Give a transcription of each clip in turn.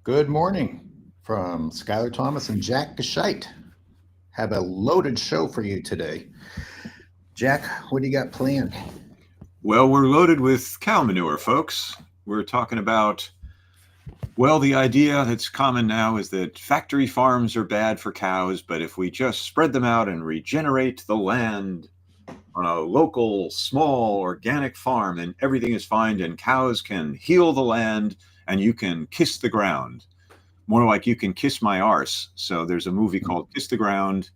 Good morning from Skyler Thomas and Jack Gescheit. Have a loaded show for you today. Jack, what do you got planned? Well, we're loaded with cow manure, folks. We're talking about, well, the idea that's common now is that factory farms are bad for cows, but if we just spread them out and regenerate the land on a local, small, organic farm, then everything is fine and cows can heal the land and you can kiss the ground. More like you can kiss my arse. So there's a movie called Kiss the Ground,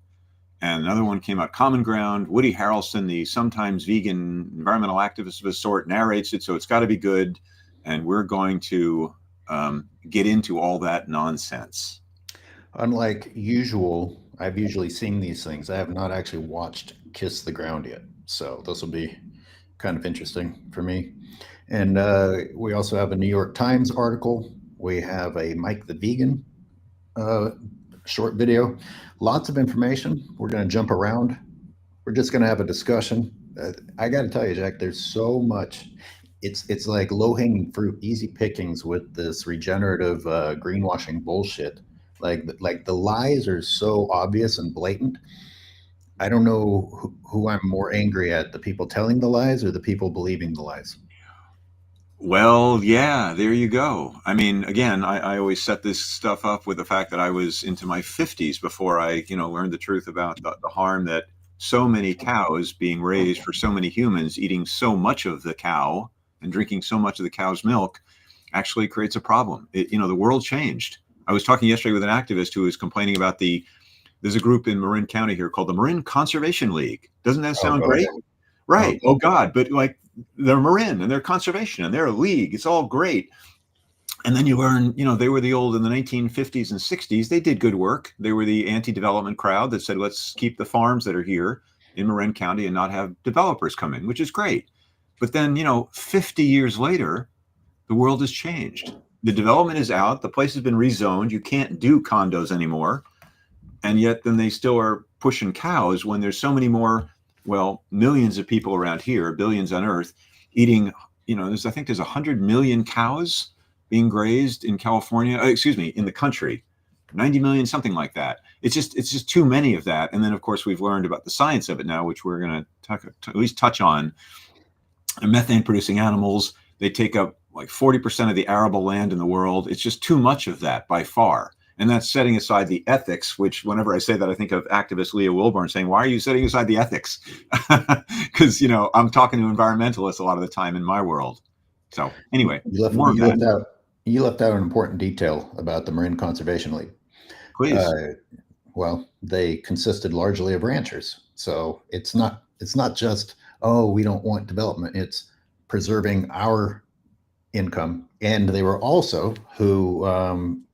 and another one came out, Common Ground. Woody Harrelson, the sometimes vegan environmental activist of a sort, narrates it, so it's got to be good. And we're going to get into all that nonsense. Unlike usual, I've usually seen these things. I have not actually watched Kiss the Ground yet. So this will be kind of interesting for me. And we also have a New York Times article. We have a Mike the Vegan uh, short video. Lots of information. We're going to jump around. We're just going to have a discussion. I got to tell you, Jack, there's so much. It's like low hanging fruit, easy pickings with this regenerative greenwashing bullshit. Like the lies are so obvious and blatant. I don't know who I'm more angry at, the people telling the lies or the people believing the lies. Well, yeah, there you go. I mean, again, I always set this stuff up with the fact that I was into my 50s before I, learned the truth about the harm that so many cows being raised for so many humans eating so much of the cow and drinking so much of the cow's milk actually creates a problem. The world changed. I was talking yesterday with an activist who was complaining about there's a group in Marin County here called the Marin Conservation League. Doesn't that Oh, sound God. great? Oh, Right. Oh God. But like they're Marin and they're conservation and they're a league. It's all great. And then you learn, they were the old in the 1950s and 60s. They did good work. They were the anti-development crowd that said, let's keep the farms that are here in Marin County and not have developers come in, which is great. But then, 50 years later, the world has changed. The development is out. The place has been rezoned. You can't do condos anymore. And yet then they still are pushing cows when there's so many more, well, millions of people around here, billions on earth, eating, I think there's 100 million cows being grazed in California, excuse me, in the country, 90 million, something like that. It's just too many of that. And then of course we've learned about the science of it now, which we're going to at least touch on. Methane producing animals, they take up like 40% of the arable land in the world. It's just too much of that by far. And that's setting aside the ethics, which whenever I say that, I think of activist Leah Wilburn saying, why are you setting aside the ethics? Because, I'm talking to environmentalists a lot of the time in my world. So anyway, you left more of you that, left out you left out an important detail about the Marine Conservation League. please. Uh, well, they consisted largely of ranchers, so it's not just, oh, we don't want development. It's preserving our income, and they were also who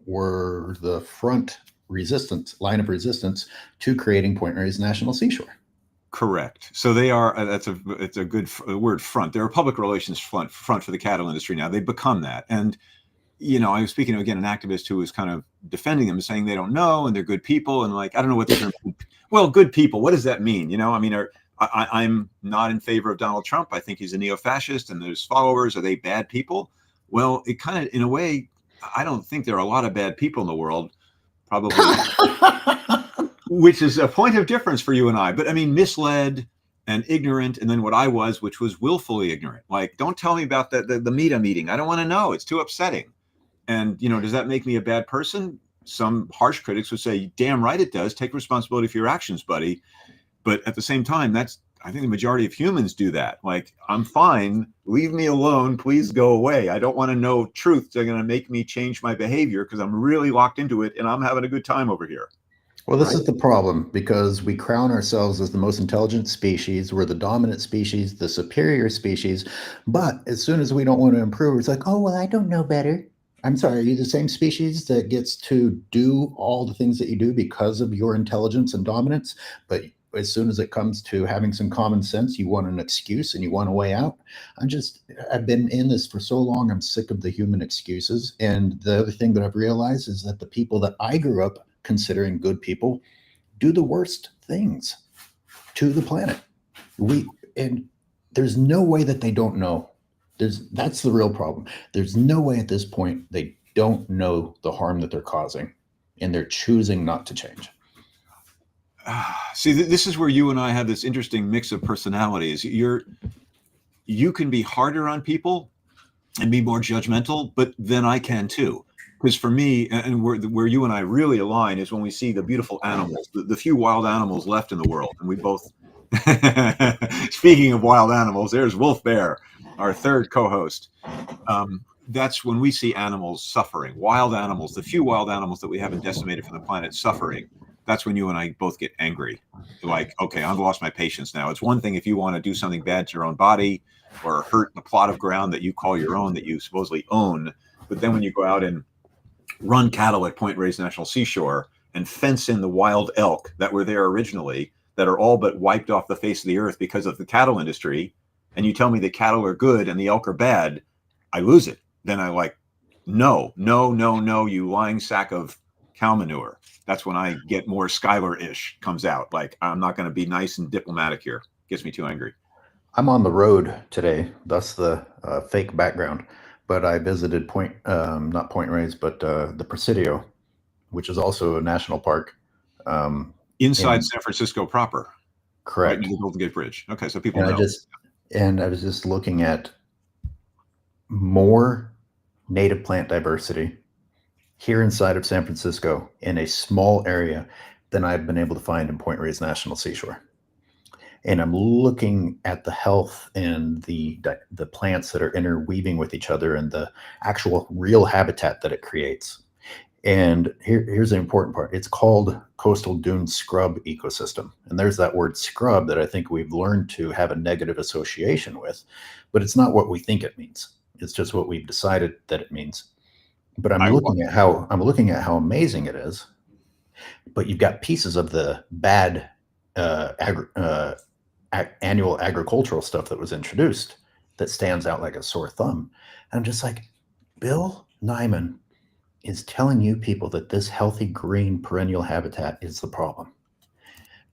were the front resistance line of resistance to creating Point Reyes National Seashore. Correct. So they are. It's a good word. Front. They're a public relations front for the cattle industry now. They've become that. And I was speaking to again an activist who was kind of defending them, saying they don't know and they're good people. And like, I don't know what the term. Well, good people. What does that mean? I mean, I'm not in favor of Donald Trump. I think he's a neo-fascist, and there's followers. Are they bad people? Well, it kind of, in a way, I don't think there are a lot of bad people in the world. Probably which is a point of difference for you and I. But I mean, misled and ignorant, and then what I was, which was willfully ignorant. Like, don't tell me about the meat I'm eating. I don't want to know. It's too upsetting. And does that make me a bad person? Some harsh critics would say, "Damn right it does. Take responsibility for your actions, buddy." But at the same time, I think the majority of humans do that. Like, I'm fine. Leave me alone. Please go away. I don't want to know truths that are going to make me change my behavior because I'm really locked into it and I'm having a good time over here. Well, this Right? is the problem because we crown ourselves as the most intelligent species. We're the dominant species, the superior species. But as soon as we don't want to improve, it's like, oh, well, I don't know better. I'm sorry, are you the same species that gets to do all the things that you do because of your intelligence and dominance? But as soon as it comes to having some common sense, you want an excuse and you want a way out. I've been in this for so long, I'm sick of the human excuses. And the other thing that I've realized is that the people that I grew up considering good people do the worst things to the planet. And there's no way that they don't know. That's the real problem. There's no way at this point they don't know the harm that they're causing, and they're choosing not to change. See, this is where you and I have this interesting mix of personalities. You can be harder on people and be more judgmental, but then I can too. Because for me, and where you and I really align is when we see the beautiful animals, the few wild animals left in the world, and we both. Speaking of wild animals, there's Wolf Bear, our third co-host. That's when we see animals suffering, wild animals, the few wild animals that we haven't decimated from the planet suffering. That's when you and I both get angry. Like, okay, I've lost my patience now. It's one thing if you want to do something bad to your own body or hurt the plot of ground that you call your own, that you supposedly own. But then when you go out and run cattle at Point Reyes National Seashore and fence in the wild elk that were there originally, that are all but wiped off the face of the earth because of the cattle industry, and you tell me the cattle are good and the elk are bad, I lose it. Then I like, no, you lying sack of cow manure. That's when I get more Skyler-ish comes out. Like, I'm not going to be nice and diplomatic here. Gets me too angry. I'm on the road today, thus the fake background. But I visited not Point Reyes, but the Presidio, which is also a national park. Inside San Francisco proper. Correct. Right near the Golden Gate Bridge. Okay, so people know. I was just looking at more native plant diversity here inside of San Francisco in a small area than I've been able to find in Point Reyes National Seashore. And I'm looking at the health and the plants that are interweaving with each other and the actual real habitat that it creates. And here's the important part. It's called coastal dune scrub ecosystem. And there's that word scrub that I think we've learned to have a negative association with, but it's not what we think it means. It's just what we've decided that it means. But I'm looking at how amazing it is. But you've got pieces of the bad annual agricultural stuff that was introduced that stands out like a sore thumb. And I'm just like, Bill Nyman is telling you people that this healthy green perennial habitat is the problem.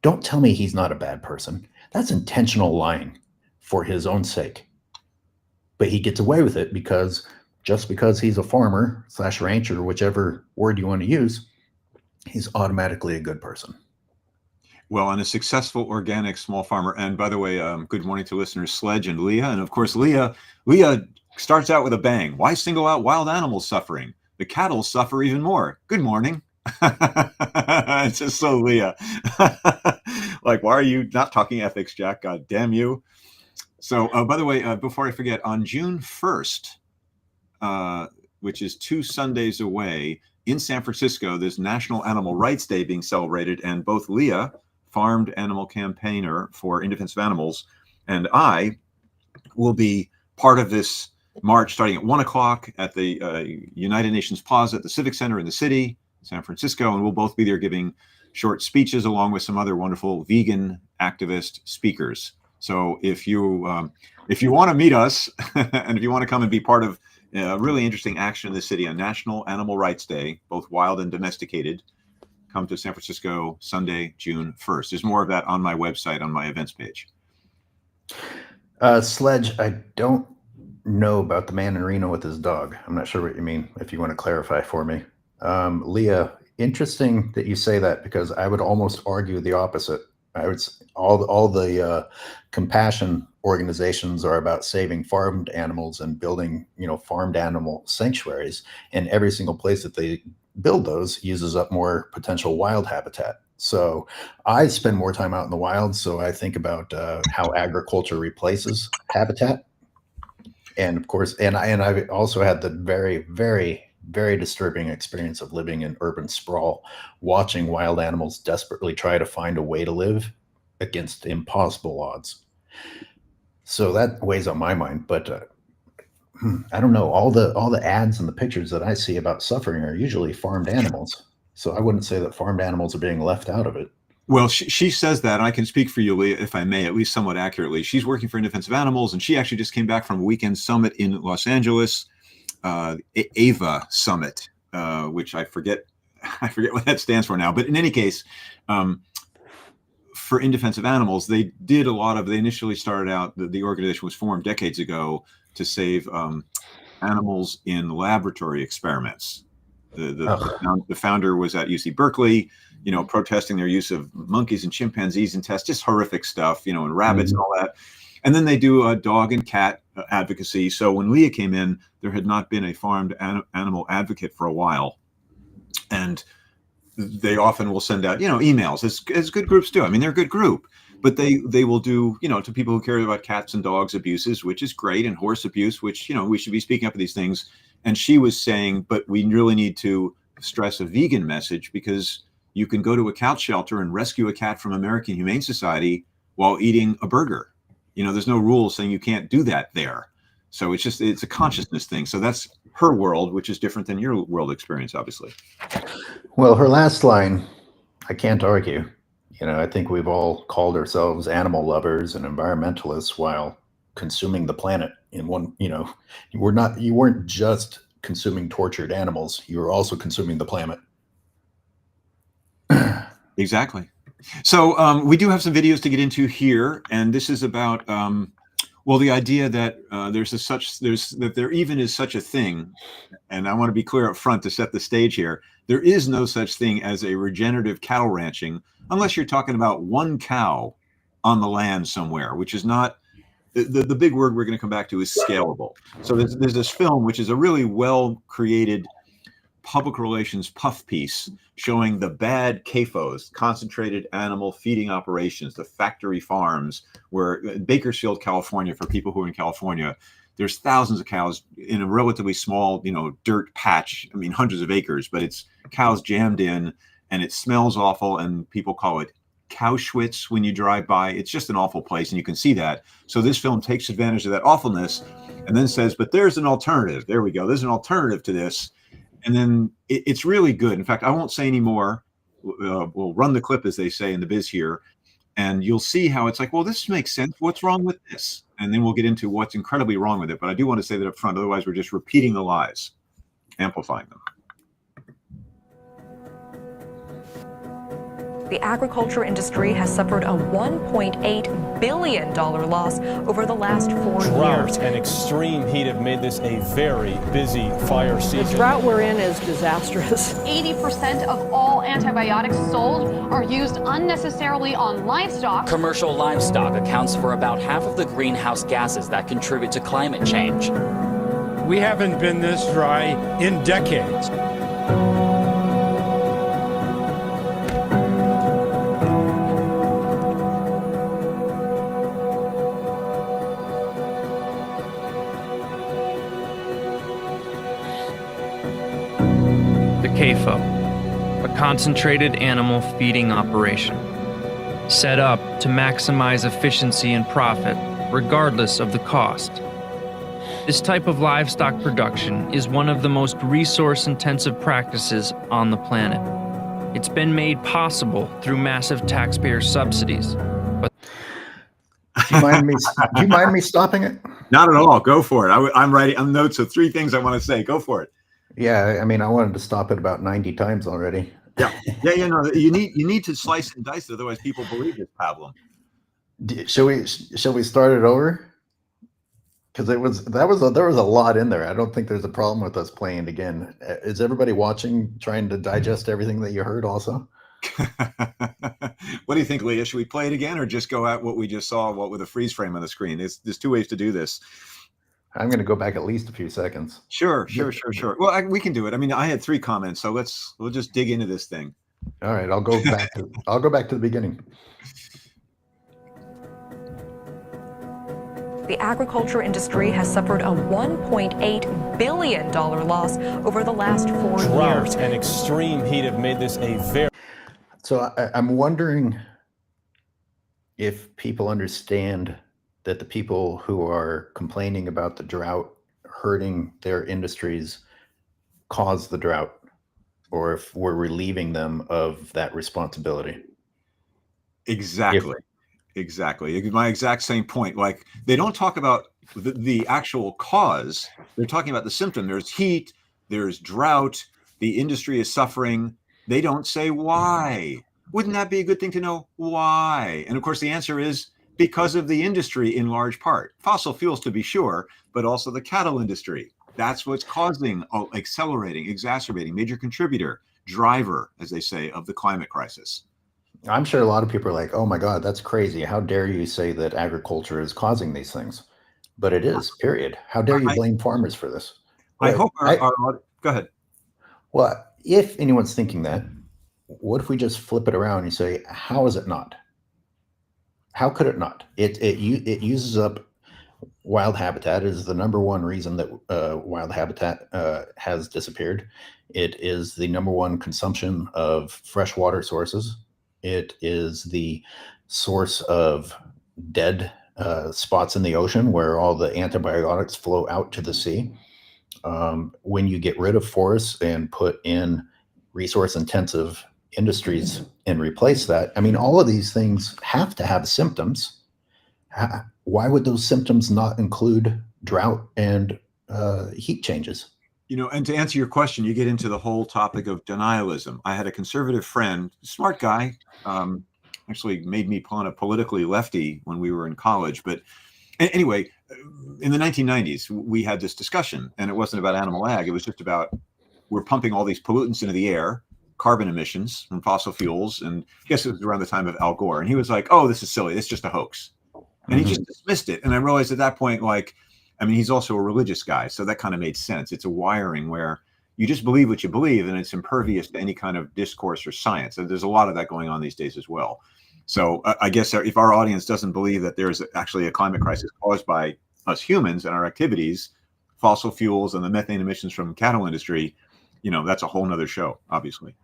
Don't tell me he's not a bad person. That's intentional lying for his own sake. But he gets away with it because he's a farmer / rancher, whichever word you want to use, he's automatically a good person. Well, and a successful organic small farmer. And by the way, good morning to listeners Sledge and Leah. And of course, Leah starts out with a bang. Why single out wild animals suffering? The cattle suffer even more. Good morning. It's just so Leah. Like, why are you not talking ethics, Jack? God damn you. So, by the way, before I forget, on June 1st, which is 2 Sundays away, in San Francisco, there's National Animal Rights Day being celebrated. And both Leah, farmed animal campaigner for In Defense of Animals, and I will be part of this march starting at 1 o'clock at the United Nations Plaza at the Civic Center in the city, San Francisco, and we'll both be there giving short speeches along with some other wonderful vegan activist speakers. So if you want to meet us and if you want to come and be part of really interesting action in the city on National Animal Rights Day, both wild and domesticated, come to San Francisco Sunday, June 1st. There's more of that on my website, on my events page. Sledge, I don't know about the man in Reno with his dog. I'm not sure what you mean, if you want to clarify for me. Leah, interesting that you say that, because I would almost argue the opposite. I would all the compassion organizations are about saving farmed animals and building, farmed animal sanctuaries, and every single place that they build those uses up more potential wild habitat. So I spend more time out in the wild, so I think about how agriculture replaces habitat. And of course, and I've also had the very, very, very disturbing experience of living in urban sprawl, watching wild animals desperately try to find a way to live against impossible odds. So that weighs on my mind. But I don't know. All the ads and the pictures that I see about suffering are usually farmed animals. So I wouldn't say that farmed animals are being left out of it. Well, she says that, and I can speak for you, Leah, if I may, at least somewhat accurately. She's working for In Defense of Animals, and she actually just came back from a weekend summit in Los Angeles, AVA Summit, which I forget what that stands for now. But in any case, for In Defense of Animals, they did they initially started out, the organization was formed decades ago to save animals in laboratory experiments. The founder was at UC Berkeley, protesting their use of monkeys and chimpanzees in tests, just horrific stuff, and rabbits and all that. And then they do dog and cat advocacy. So when Leah came in, there had not been a farmed animal advocate for a while. And they often will send out, emails, as good groups do. I mean, they're a good group, but they will do, to people who care about cats and dogs abuses, which is great, and horse abuse, which, we should be speaking up for these things. And she was saying, but we really need to stress a vegan message, because you can go to a cat shelter and rescue a cat from American Humane Society while eating a burger. There's no rule saying you can't do that there. So it's a consciousness thing. So that's her world, which is different than your world experience, obviously. Well, her last line, I can't argue. I think we've all called ourselves animal lovers and environmentalists while consuming the planet in one, you weren't just consuming tortured animals, you were also consuming the planet. Exactly. So we do have some videos to get into here, and this is about the idea that there even is such a thing, and I want to be clear up front to set the stage here. There is no such thing as a regenerative cattle ranching, unless you're talking about one cow on the land somewhere, which is not the big word we're going to come back to is scalable. So there's this film, which is a really well created public relations puff piece showing the bad CAFOs, concentrated animal feeding operations, the factory farms, where Bakersfield, California, for people who are in California, there's thousands of cows in a relatively small, dirt patch. I mean, hundreds of acres, but it's cows jammed in, and it smells awful, and people call it Cowschwitz when you drive by. It's just an awful place, and you can see that. So this film takes advantage of that awfulness and then says, but there's an alternative. There we go. There's an alternative to this. And then it's really good. In fact, I won't say any more. We'll run the clip, as they say in the biz here, and you'll see how it's like, well, this makes sense. What's wrong with this? And then we'll get into what's incredibly wrong with it. But I do want to say that up front. Otherwise, we're just repeating the lies, amplifying them. The agriculture industry has suffered a $1.8 billion loss over the last 4 years. Drought and extreme heat have made this a very busy fire season. The drought we're in is disastrous. 80% of all antibiotics sold are used unnecessarily on livestock. Commercial livestock accounts for about half of the greenhouse gases that contribute to climate change. We haven't been this dry in decades. CAFO, a concentrated animal feeding operation, set up to maximize efficiency and profit regardless of the cost. This type of livestock production is one of the most resource-intensive practices on the planet. It's been made possible through massive taxpayer subsidies. But do you mind me stopping it? Not at all. Go for it. I'm writing notes of 3 things I want to say. Go for it. Yeah, I mean, I wanted to stop it about 90 times already. Yeah. No, you need to slice and dice it, otherwise people believe this problem. Shall we start it over? Because there was a lot in there. I don't think there's a problem with us playing it again. Is everybody watching, trying to digest everything that you heard also? What do you think, Leah? Should we play it again, or just go at what we just saw, what with a freeze frame on the screen? There's 2 ways to do this. I'm going to go back at least a few seconds. Sure. Well, we can do it. I mean, I had 3 comments, so we'll just dig into this thing. All right, I'll go back to the beginning. The agriculture industry has suffered a $1.8 billion loss over the last 4 years. Drought and extreme heat have made this a very... So I'm wondering if people understand that the people who are complaining about the drought hurting their industries caused the drought, or if we're relieving them of that responsibility. Exactly. My exact same point. Like, they don't talk about the actual cause. They're talking about the symptom. There's heat, there's drought, the industry is suffering. They don't say why. Wouldn't that be a good thing to know? Why? And of course, the answer is because of the industry in large part. Fossil fuels, to be sure, but also the cattle industry. That's what's causing, accelerating, exacerbating, major contributor, driver, as they say, of the climate crisis. I'm sure a lot of people are like, oh my God, that's crazy. How dare you say that agriculture is causing these things? But it is, period. How dare you blame farmers for this? I hope our go ahead. Well, if anyone's thinking that, what if we just flip it around and say, how is it not? How could it not? It uses up wild habitat. It is the number one reason that wild habitat has disappeared. It is the number one consumption of freshwater sources. It is the source of dead spots in the ocean where all the antibiotics flow out to the sea. When you get rid of forests and put in resource intensive industries and replace that, I mean, all of these things have to have symptoms. Why would those symptoms not include drought and heat changes? And to answer your question, you get into the whole topic of denialism. I had a conservative friend, smart guy, actually made me kind of politically lefty when we were in college. But anyway, in the 1990s, we had this discussion, and it wasn't about animal ag. It was just about, we're pumping all these pollutants into the air, carbon emissions from fossil fuels. And I guess it was around the time of Al Gore. And he was like, oh, this is silly. It's just a hoax. And he just dismissed it. And I realized at that point, he's also a religious guy. So that kind of made sense. It's a wiring where you just believe what you believe, and it's impervious to any kind of discourse or science. And there's a lot of that going on these days as well. So I guess if our audience doesn't believe that there's actually a climate crisis caused by us humans and our activities, fossil fuels and the methane emissions from the cattle industry, that's a whole nother show, obviously.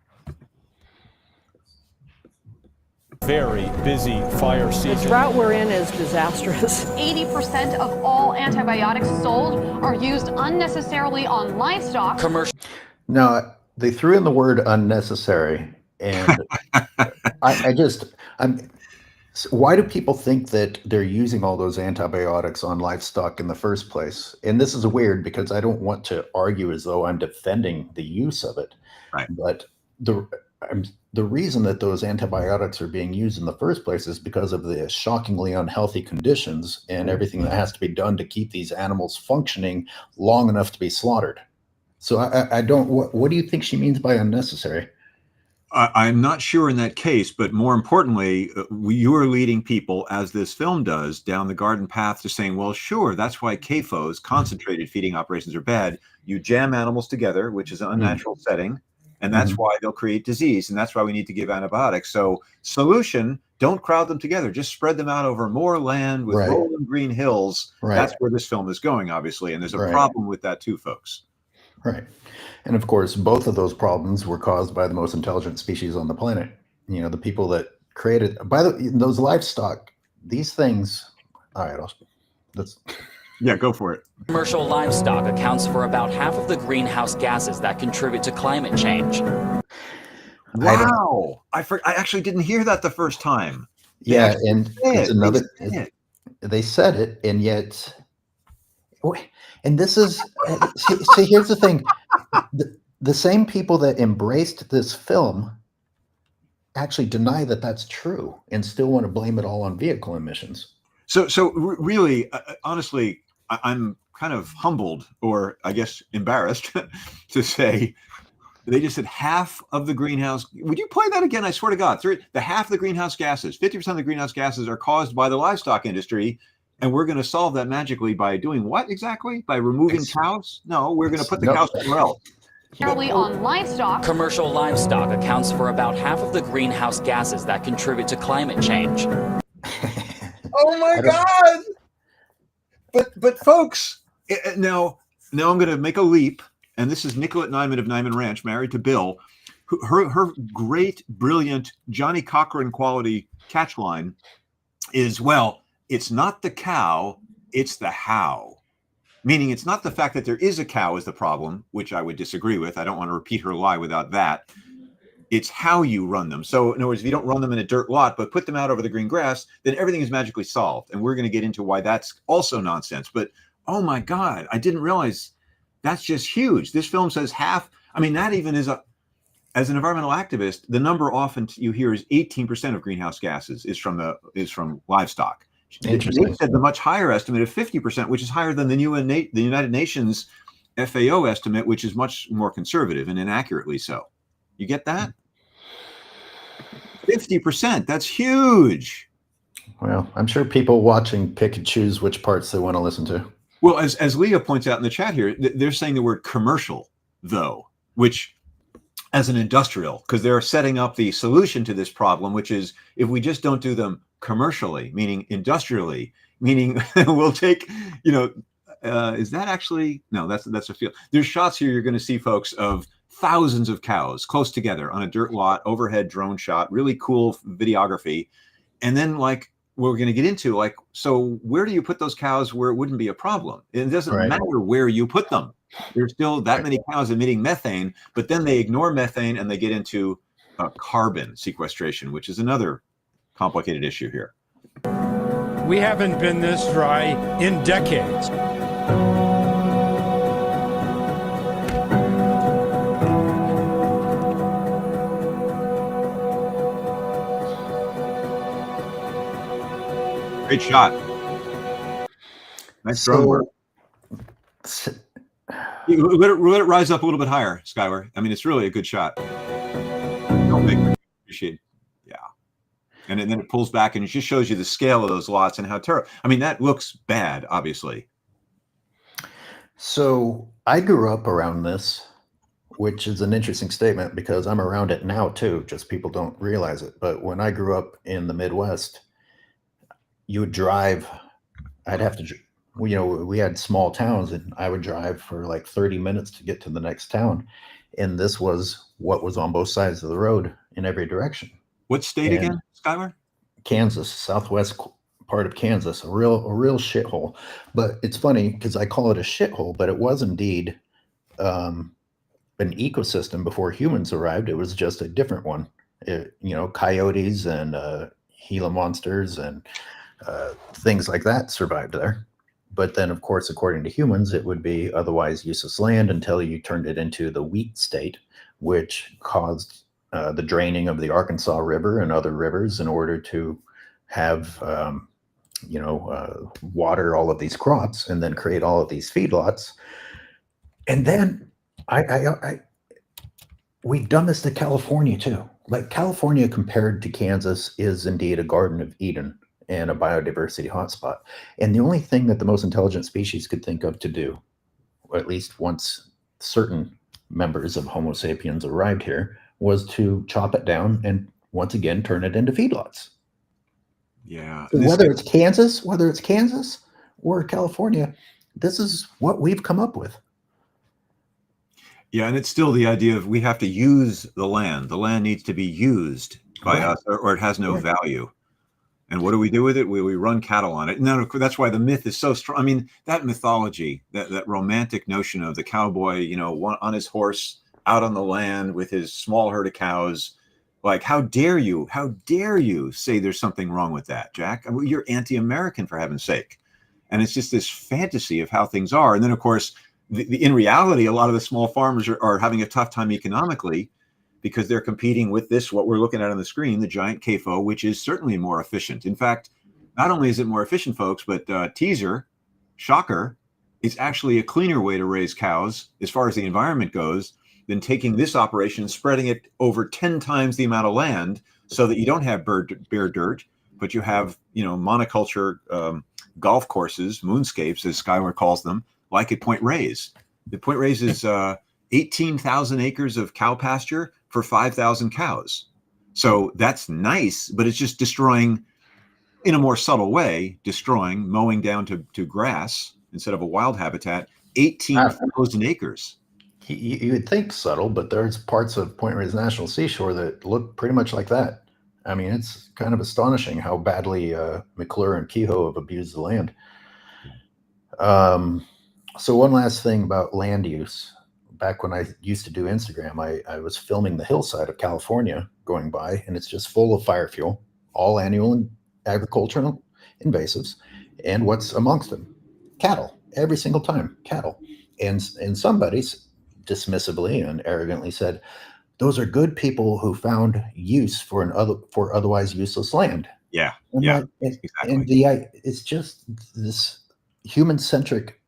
Very busy fire season. The drought we're in is disastrous. 80% of all antibiotics sold are used unnecessarily on livestock. No, they threw in the word unnecessary, and why do people think that they're using all those antibiotics on livestock in the first place? And this is weird because I don't want to argue as though I'm defending the use of it, right? But the reason that those antibiotics are being used in the first place is because of the shockingly unhealthy conditions and everything that has to be done to keep these animals functioning long enough to be slaughtered. So I don't. What do you think she means by unnecessary? I'm not sure in that case, but more importantly, you are leading people, as this film does, down the garden path to saying, well, sure, that's why CAFOs, concentrated feeding operations, are bad. You jam animals together, which is an unnatural setting, and that's why they'll create disease, and that's why we need to give antibiotics. So solution, don't crowd them together. Just spread them out over more land with rolling green hills. That's where this film is going, obviously, and there's a problem with that too, folks. Right. And of course, both of those problems were caused by the most intelligent species on the planet. The people that created, those livestock, these things. All right, yeah, go for it. Commercial livestock accounts for about half of the greenhouse gases that contribute to climate change. Wow. I actually didn't hear that the first time. Yeah, and it's another. They said it, and yet. And this is, see, here's the thing. The same people that embraced this film actually deny that that's true and still want to blame it all on vehicle emissions. So really, honestly, I'm kind of humbled, or I guess embarrassed to say, they just said half of the greenhouse. Would you play that again? I swear to God, the half of the greenhouse gases, 50% of the greenhouse gases are caused by the livestock industry. And we're going to solve that magically by doing what exactly? By removing cows? No, we're going to put the cows somewhere else. On livestock. Commercial livestock accounts for about half of the greenhouse gases that contribute to climate change. Oh my God! But folks, now I'm going to make a leap, and this is Nicolette Nyman of Nyman Ranch, married to Bill. Her great, brilliant Johnny Cochran quality catchline is, well, it's not the cow, it's the how. Meaning it's not the fact that there is a cow is the problem, which I would disagree with. I don't want to repeat her lie without that. It's how you run them. So in other words, if you don't run them in a dirt lot, but put them out over the green grass, then everything is magically solved. And we're going to get into why that's also nonsense. But oh my God, I didn't realize that's just huge. This film says half. I mean, that even is as an environmental activist, the number often you hear is 18% of greenhouse gases is from livestock. They said the much higher estimate of 50%, which is higher than the United Nations FAO estimate, which is much more conservative and inaccurately so. You get that? 50%. That's huge. Well, I'm sure people watching pick and choose which parts they want to listen to. Well, as Leah points out in the chat here, they're saying the word commercial, though, which as an industrial, because they're setting up the solution to this problem, which is if we just don't do them commercially, meaning industrially, meaning we'll take, is that actually, no, that's a field. There's shots here you're going to see, folks, of thousands of cows close together on a dirt lot, overhead drone shot, really cool videography. And then like we're going to get into like, so where do you put those cows where it wouldn't be a problem? It doesn't matter where you put them. There's still that many cows emitting methane, but then they ignore methane and they get into carbon sequestration, which is another complicated issue here. We haven't been this dry in decades. Great shot. Nice drone work. Let it rise up a little bit higher, Skyler. I mean, it's really a good shot. Don't make me appreciate. Yeah. And then it pulls back and it just shows you the scale of those lots and how terrible. I mean, that looks bad, obviously. So I grew up around this, which is an interesting statement because I'm around it now too. Just people don't realize it. But when I grew up in the Midwest, you would drive, I'd have to, we had small towns and I would drive for like 30 minutes to get to the next town. And this was what was on both sides of the road in every direction. What state again, Skyler? Kansas, southwest part of Kansas, a real shithole. But it's funny because I call it a shithole, but it was indeed an ecosystem before humans arrived. It was just a different one. Coyotes and Gila monsters and things like that survived there. But then, of course, according to humans, it would be otherwise useless land until you turned it into the wheat state, which caused the draining of the Arkansas River and other rivers in order to have, water all of these crops and then create all of these feedlots. And then we've done this to California too. Like California compared to Kansas is indeed a Garden of Eden and a biodiversity hotspot. And the only thing that the most intelligent species could think of to do, or at least once certain members of Homo sapiens arrived here, was to chop it down and once again turn it into feedlots. Yeah. So whether it's Kansas or California, this is what we've come up with. Yeah, and it's still the idea of we have to use the land. The land needs to be used by us or it has no value. And what do we do with it? We run cattle on it. And that's why the myth is so strong. I mean, that mythology, that romantic notion of the cowboy, on his horse out on the land with his small herd of cows. Like, how dare you say there's something wrong with that, Jack? I mean, you're anti-American, for heaven's sake. And it's just this fantasy of how things are. And then, of course, in reality, a lot of the small farmers are having a tough time economically because they're competing with this, what we're looking at on the screen, the giant CAFO, which is certainly more efficient. In fact, not only is it more efficient, folks, but teaser, shocker, it's actually a cleaner way to raise cows as far as the environment goes than taking this operation and spreading it over 10 times the amount of land so that you don't have bare dirt, but you have, monoculture golf courses, moonscapes, as Skyler calls them, like at Point Reyes. The Point Reyes is 18,000 acres of cow pasture for 5,000 cows. So that's nice, but it's just destroying, in a more subtle way, mowing down to grass instead of a wild habitat, 18,000 acres. You would think subtle, but there's parts of Point Reyes National Seashore that look pretty much like that. I mean, it's kind of astonishing how badly McClure and Kehoe have abused the land. So one last thing about land use. Back when I used to do Instagram, I was filming the hillside of California going by, and it's just full of fire fuel, all annual agricultural invasives. And what's amongst them? Cattle. Every single time, cattle. And somebody dismissively and arrogantly said, those are good people who found use for otherwise useless land. Yeah, and exactly. And it's just this human-centric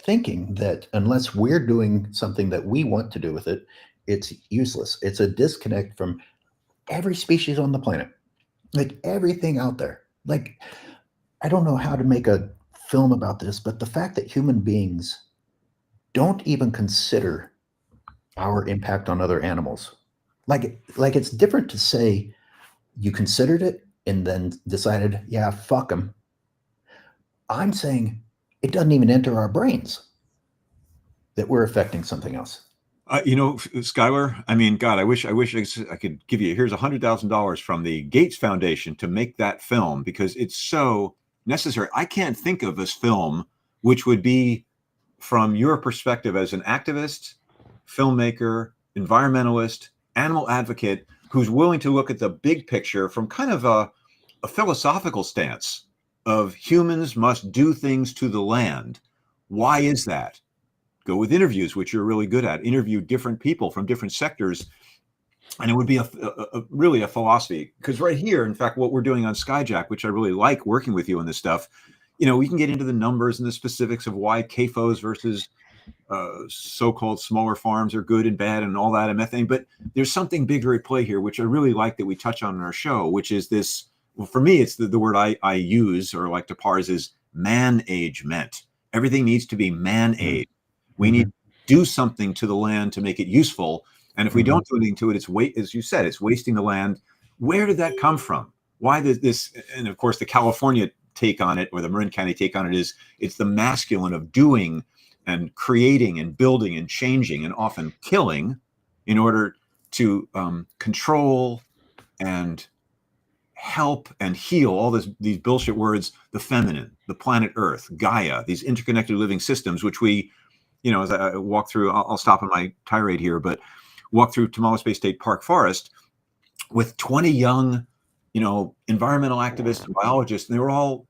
thinking that unless we're doing something that we want to do with it, it's useless. It's a disconnect from every species on the planet, like everything out there. Like, I don't know how to make a film about this, but the fact that human beings don't even consider our impact on other animals, like it's different to say you considered it and then decided, yeah, fuck them. I'm saying it doesn't even enter our brains that we're affecting something else. Skyler, I mean, God, I wish I could give you, here's $100,000 from the Gates Foundation to make that film, because it's so necessary. I can't think of this film which would be, from your perspective as an activist, filmmaker, environmentalist, animal advocate, who's willing to look at the big picture from kind of a philosophical stance of humans must do things to the land. Why is that? Go with interviews, which you're really good at. Interview different people from different sectors. And it would be really a philosophy. Because right here, in fact, what we're doing on Skyjack, which I really like working with you on this stuff, we can get into the numbers and the specifics of why CAFOs versus so-called smaller farms are good and bad and all that and methane. But there's something bigger at play here, which I really like that we touch on in our show, which is this. Well, for me, it's the word I use or like to parse is management. Everything needs to be managed. We need to do something to the land to make it useful. And if we don't do anything to it, as you said, it's wasting the land. Where did that come from? Why did this? And of course, the California take on it, or the Marin County take on it, is it's the masculine of doing and creating and building and changing and often killing in order to control and help and heal all these bullshit words, the feminine, the planet Earth, Gaia, these interconnected living systems, which we, as I walk through, I'll stop on my tirade here, but walk through Tamales Bay State Park Forest with 20 young, environmental activists and biologists, and they were all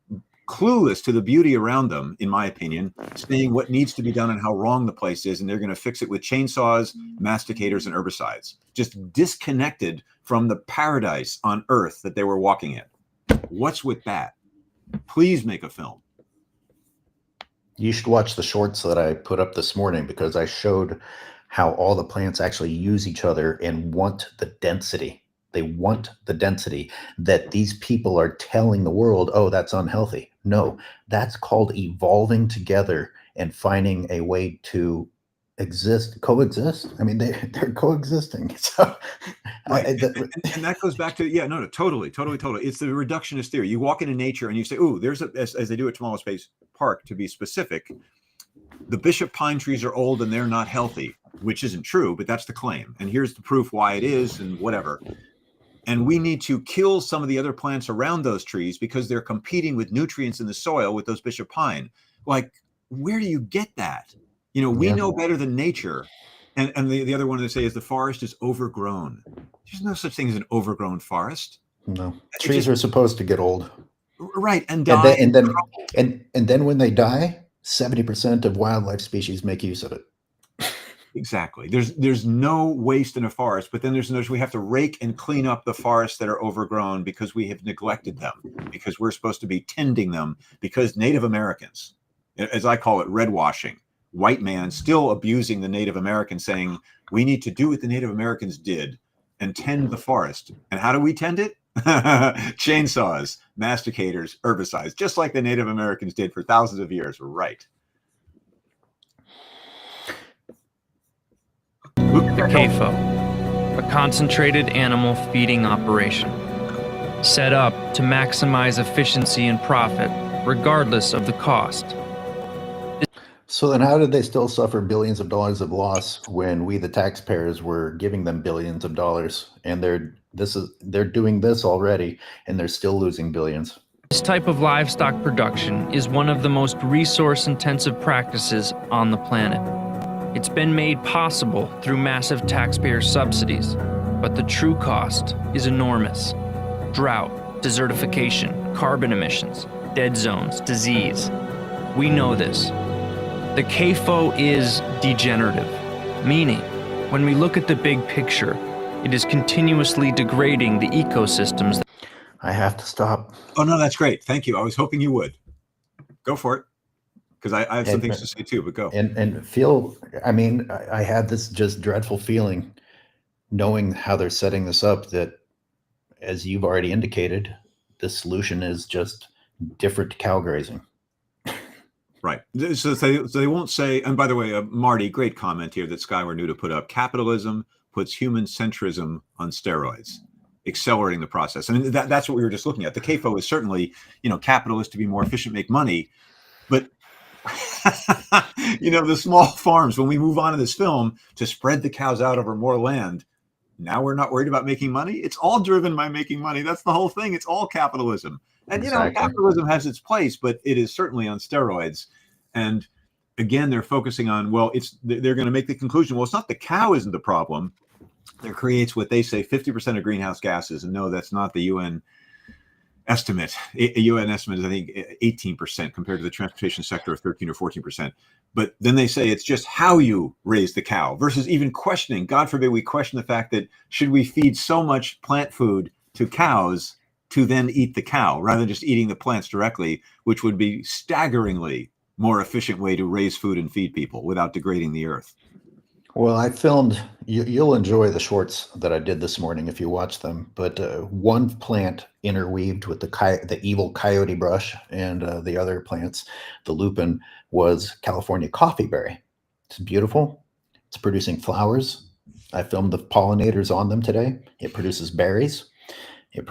clueless to the beauty around them, in my opinion, saying what needs to be done and how wrong the place is, and they're going to fix it with chainsaws, masticators, and herbicides. Just disconnected from the paradise on Earth that they were walking in. What's with that? Please make a film. You should watch the shorts that I put up this morning, because I showed how all the plants actually use each other and want the density. They want the density that these people are telling the world, oh, that's unhealthy. No, that's called evolving together and finding a way to coexist. I mean, they're coexisting. So, right. And that goes back to, totally. It's the reductionist theory. You walk into nature and you say, ooh, there's as they do at Tamales Bay Park, to be specific, the bishop pine trees are old and they're not healthy, which isn't true, but that's the claim. And here's the proof why it is and whatever. And we need to kill some of the other plants around those trees because they're competing with nutrients in the soil with those bishop pine. Like, where do you get that? We know better than nature. And the other one they say is the forest is overgrown. There's no such thing as an overgrown forest. No. Trees are supposed to get old. Right. And die. And then when they die, 70% of wildlife species make use of it. Exactly. There's no waste in a forest, but then there's we have to rake and clean up the forests that are overgrown because we have neglected them, because we're supposed to be tending them, because Native Americans, as I call it, red washing, white man still abusing the Native American, saying we need to do what the Native Americans did and tend the forest. And how do we tend it? Chainsaws, masticators, herbicides, just like the Native Americans did for thousands of years. Right. The CAFO, a concentrated animal feeding operation, set up to maximize efficiency and profit, regardless of the cost. So then how did they still suffer billions of dollars of loss when we, the taxpayers, were giving them billions of dollars? And they're doing this already, and they're still losing billions. This type of livestock production is one of the most resource-intensive practices on the planet. It's been made possible through massive taxpayer subsidies, but the true cost is enormous. Drought, desertification, carbon emissions, dead zones, disease. We know this. The CAFO is degenerative, meaning when we look at the big picture, it is continuously degrading the ecosystems. I have to stop. Oh, no, that's great. Thank you. I was hoping you would. Go for it. because I have some things to say too, but go. And feel, I mean, I had this just dreadful feeling knowing how they're setting this up, that, as you've already indicated, the solution is just different cow grazing. Right. So they won't say, and by the way, Marty, great comment here that Skyler knew to put up. Capitalism puts human centrism on steroids, accelerating the process. I mean, that's what we were just looking at. The CAFO is certainly, capitalist to be more efficient, make money. But, the small farms, when we move on in this film to spread the cows out over more land, now we're not worried about making money. It's all driven by making money. That's the whole thing. It's all capitalism. And, Exactly. Capitalism has its place, but it is certainly on steroids. And again, they're focusing on, they're going to make the conclusion, it's not the cow isn't the problem. That creates what they say 50% of greenhouse gases. And no, that's not the UN estimate. A UN estimate is, I think, 18% compared to the transportation sector of 13 or 14%. But then they say it's just how you raise the cow versus even questioning. God forbid we question the fact that should we feed so much plant food to cows to then eat the cow rather than just eating the plants directly, which would be staggeringly more efficient way to raise food and feed people without degrading the earth. Well, I filmed, you'll enjoy the shorts that I did this morning if you watch them, but one plant interweaved with the evil coyote brush and the other plants, the lupin, was California coffeeberry. It's beautiful. It's producing flowers. I filmed the pollinators on them today. It produces berries. It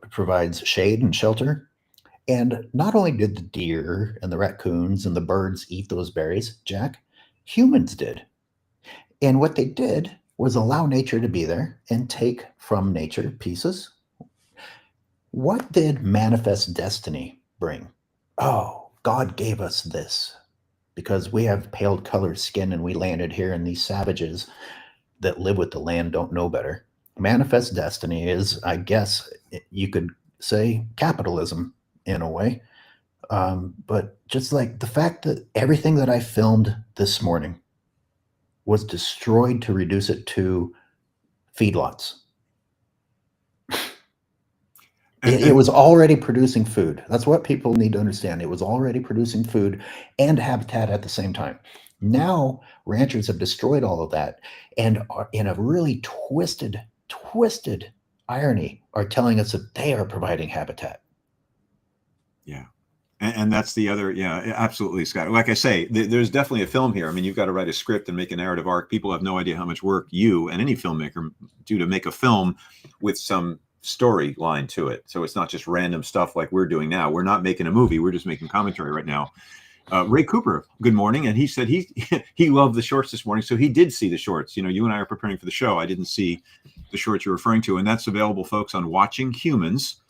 provides shade and shelter. And not only did the deer and the raccoons and the birds eat those berries, Jack, humans did. And what they did was allow nature to be there and take from nature pieces. What did manifest destiny bring? Oh, God gave us this because we have pale colored skin and we landed here, and these savages that live with the land don't know better. Manifest destiny is, I guess you could say, capitalism in a way. But just like the fact that everything that I filmed this morning was destroyed to reduce it to feedlots. It was already producing food. That's what people need to understand. It was already producing food and habitat at the same time. Now, ranchers have destroyed all of that and are, in a really twisted irony, are telling us that they are providing habitat. Yeah. And that's the other, absolutely, Scott. Like I say, there's definitely a film here. I mean, you've got to write a script and make a narrative arc. People have no idea how much work you and any filmmaker do to make a film with some storyline to it. So it's not just random stuff like we're doing now. We're not making a movie. We're just making commentary right now. Ray Cooper, good morning. And he said he loved the shorts this morning. So he did see the shorts. You and I are preparing for the show. I didn't see the shorts you're referring to. And that's available, folks, on Watching Humans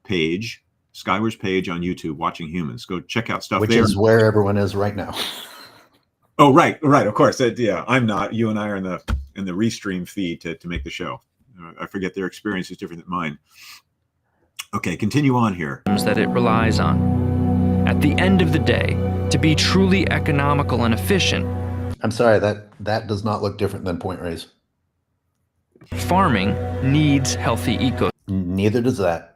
page. Skyler's page on YouTube, Watching Humans. Go check out stuff which there. Which is where everyone is right now. Oh, right. Of course. I'm not. You and I are in the restream feed to make the show. I forget their experience is different than mine. Okay, continue on here. That it relies on. At the end of the day, to be truly economical and efficient. I'm sorry, that does not look different than point raise. Farming needs healthy ecosystems. Neither does that.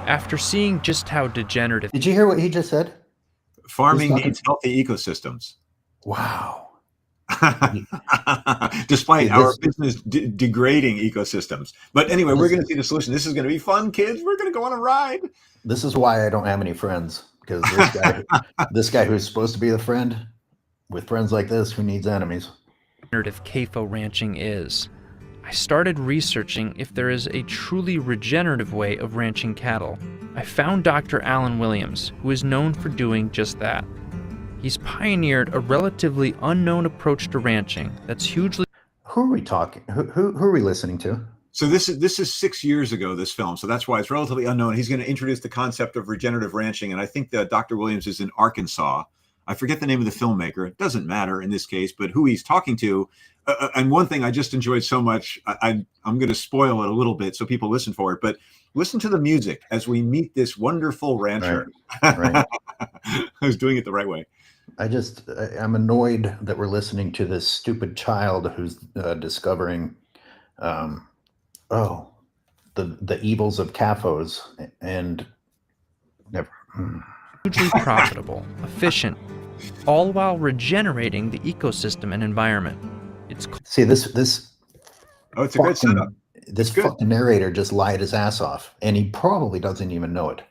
After seeing just how degenerative... Did you hear what he just said? Farming needs healthy ecosystems. Wow. Despite our business degrading ecosystems. But anyway, we're going to see the solution. This is going to be fun, kids. We're going to go on a ride. This is why I don't have any friends. Because this guy who's supposed to be the friend, with friends like this, who needs enemies? Regenerative CAFO ranching is. I started researching if there is a truly regenerative way of ranching cattle. I found Dr. Alan Williams, who is known for doing just that. He's pioneered a relatively unknown approach to ranching that's hugely... Who are we talking? Who are we listening to? So this is 6 years ago, this film. So that's why it's relatively unknown. He's going to introduce the concept of regenerative ranching. And I think that Dr. Williams is in Arkansas. I forget the name of the filmmaker. It doesn't matter in this case, but who he's talking to. And one thing I just enjoyed so much, I'm going to spoil it a little bit so people listen for it, but listen to the music as we meet this wonderful rancher. Right. I was doing it the right way. I'm annoyed that we're listening to this stupid child who's discovering, the evils of CAFOs and never. Hugely profitable, efficient, all while regenerating the ecosystem and environment. It's See this. Oh, it's a good setup. This fucking narrator just lied his ass off, and he probably doesn't even know it.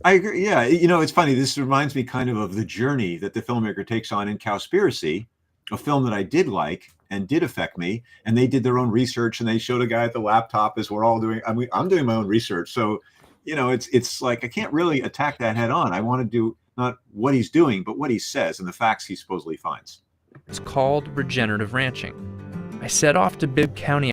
I agree. Yeah, you know, it's funny. This reminds me kind of the journey that the filmmaker takes on in Cowspiracy, a film that I did like and did affect me. And they did their own research, and they showed a guy at the laptop as we're all doing. I mean, I'm doing my own research, so you know, it's like I can't really attack that head on. I want to do not what he's doing, but what he says and the facts he supposedly finds. It's called regenerative ranching. I set off to Bibb County.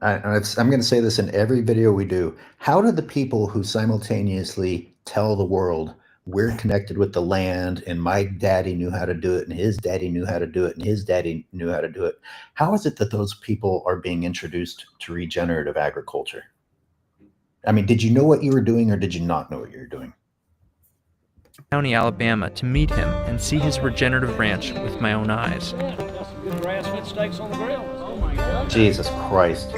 I'm going to say this in every video we do. How do the people who simultaneously tell the world we're connected with the land and my daddy knew how to do it and his daddy knew how to do it and his daddy knew how to do it, how is it that those people are being introduced to regenerative agriculture? I mean, did you know what you were doing or did you not know what you were doing? County, Alabama, to meet him and see his regenerative ranch with my own eyes. Jesus Christ.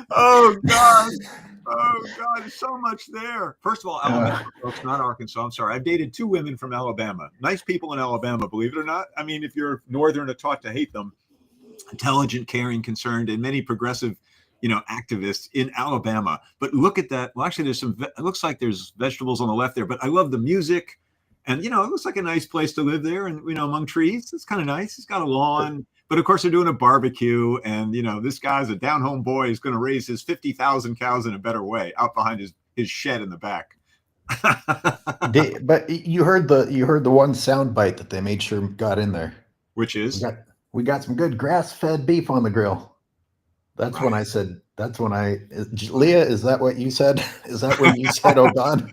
Oh God. Oh God, there's so much there. First of all, Alabama, folks, not Arkansas. I'm sorry. I've dated 2 women from Alabama. Nice people in Alabama, believe it or not. I mean, if you're Northern or taught to hate them, intelligent, caring, concerned, and many progressive, you know, activists in Alabama. But look at that. Well, actually, there's some, it looks like there's vegetables on the left there, but I love the music. And, you know, it looks like a nice place to live there. And, you know, among trees, it's kind of nice. It's got a lawn. But, of course, they're doing a barbecue. And, you know, this guy's a down-home boy. He's going to raise his 50,000 cows in a better way out behind his shed in the back. But you heard the one sound bite that they made sure got in there. Which is? We got some good grass-fed beef on the grill. That's when I said, Leah, is that what you said? Is that when you said, oh God?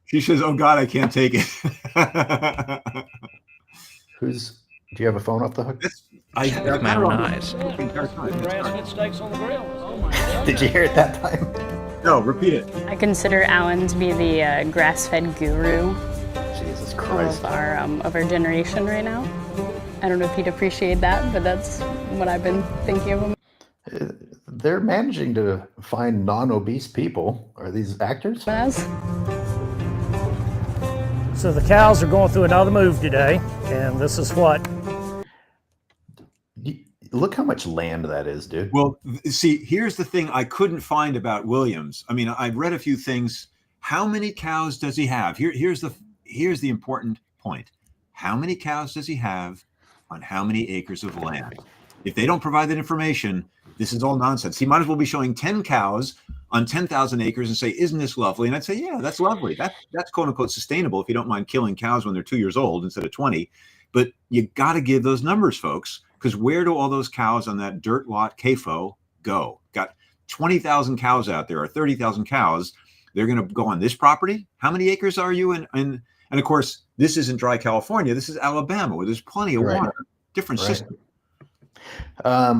She says, oh God, I can't take it. Do you have a phone off the hook? I with my own eyes. Did you hear it that time? No, repeat it. I consider Alan to be the grass-fed guru Jesus Christ. of our generation right now. I don't know if he'd appreciate that, but that's what I've been thinking of him. They're managing to find non-obese people. Are these actors? So the cows are going through another move today, and this is what. Look how much land that is, dude. Well, see, here's the thing I couldn't find about Williams. I mean, I've read a few things. How many cows does he have? Here's the important point. How many cows does he have on how many acres of land? If they don't provide that information, this is all nonsense. He might as well be showing 10 cows on 10,000 acres and say, isn't this lovely? And I'd say, yeah, that's lovely. That's quote unquote sustainable if you don't mind killing cows when they're 2 years old instead of 20. But you got to give those numbers, folks, because where do all those cows on that dirt lot CAFO go? Got 20,000 cows out there or 30,000 cows. They're going to go on this property. How many acres are you in? And of course, this isn't dry California. This is Alabama where there's plenty of water. Different system.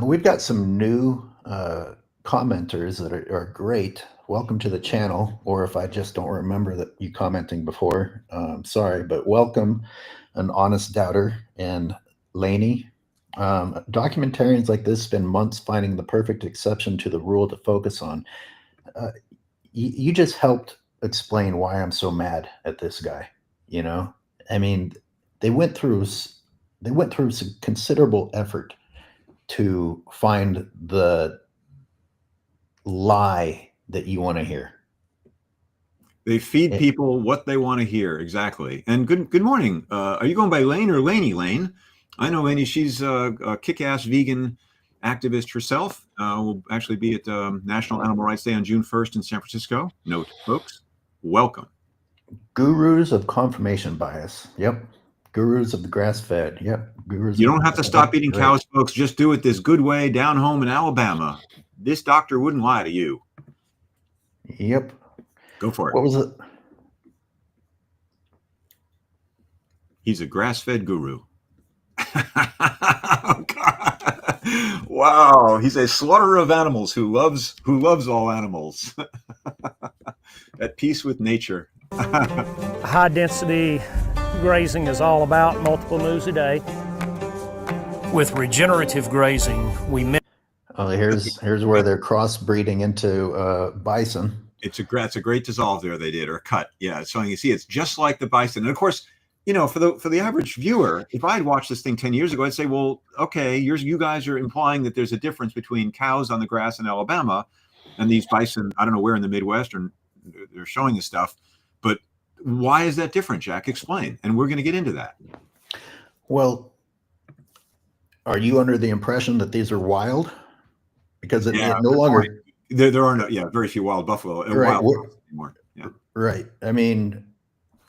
We've got some new commenters that are great. Welcome to the channel. Or if I just don't remember that you commenting before, sorry, but welcome, an honest doubter and Laney. Documentarians like this spend months finding the perfect exception to the rule to focus on. You just helped explain why I'm so mad at this guy. You know, I mean, they went through some considerable effort to find the lie that you want to hear. They feed people what they want to hear. Exactly. And good morning. Are you going by Lane or Laney Lane? I know Laney. She's a kick-ass vegan activist herself. Will actually be at National Animal Rights Day on June 1st in San Francisco. Note, folks, welcome. Gurus of confirmation bias. Yep. Gurus of the grass-fed. Yep. Gurus. You don't have to stop eating cows, folks. Just do it this good way down home in Alabama. This doctor wouldn't lie to you. Yep. Go for it. What was it? He's a grass-fed guru. Oh, God. Wow. He's a slaughterer of animals who loves all animals. At peace with nature. High density grazing is all about multiple moves a day. With regenerative grazing, we here's where they're crossbreeding into bison. It's a great dissolve there they did, or a cut. Yeah, so you see it's just like the bison. And of course, for the average viewer, if I'd watched this thing 10 years ago, I'd say, well, okay, you guys are implying that there's a difference between cows on the grass in Alabama and these bison, I don't know where in the Midwest, or they're showing this stuff. But why is that different, Jack? Explain. And we're going to get into that. Well, are you under the impression that these are wild? Because it no longer... There are very few wild buffalo anymore. Yeah. Right. I mean,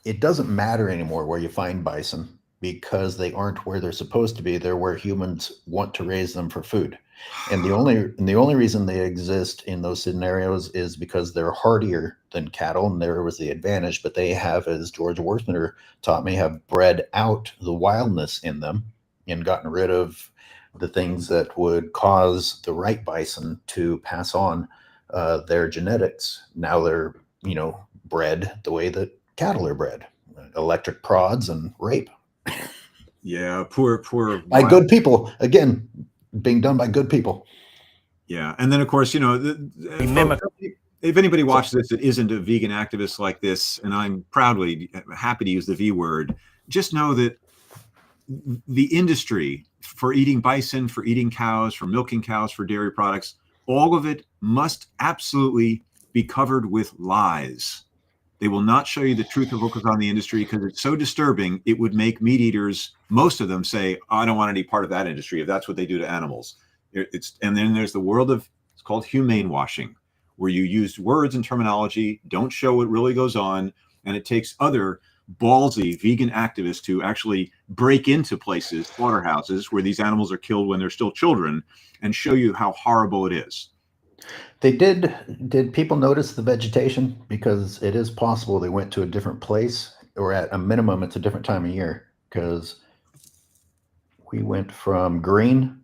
it doesn't matter anymore where you find bison because they aren't where they're supposed to be. They're where humans want to raise them for food. And the only reason they exist in those scenarios is because they're hardier than cattle, and there was the advantage. But they have, as George Worthner taught me, have bred out the wildness in them and gotten rid of the things that would cause the right bison to pass on their genetics. Now they're, bred the way that cattle are bred, electric prods and rape. Yeah, poor by good people, again, being done by good people. Yeah, and then of course, if anybody watches this that isn't a vegan activist like this, and I'm proudly happy to use the V word, just know that the industry for eating bison, for eating cows, for milking cows, for dairy products, all of it must absolutely be covered with lies. They will not show you the truth of what goes on in the industry because it's so disturbing. It would make meat eaters, most of them, say, I don't want any part of that industry if that's what they do to animals. And then there's the world of, it's called humane washing, where you use words and terminology, don't show what really goes on, and it takes other ballsy vegan activists to actually break into places, slaughterhouses, where these animals are killed when they're still children, and show you how horrible it is. They did people notice the vegetation? Because it is possible they went to a different place, or at a minimum, it's a different time of year, because we went from green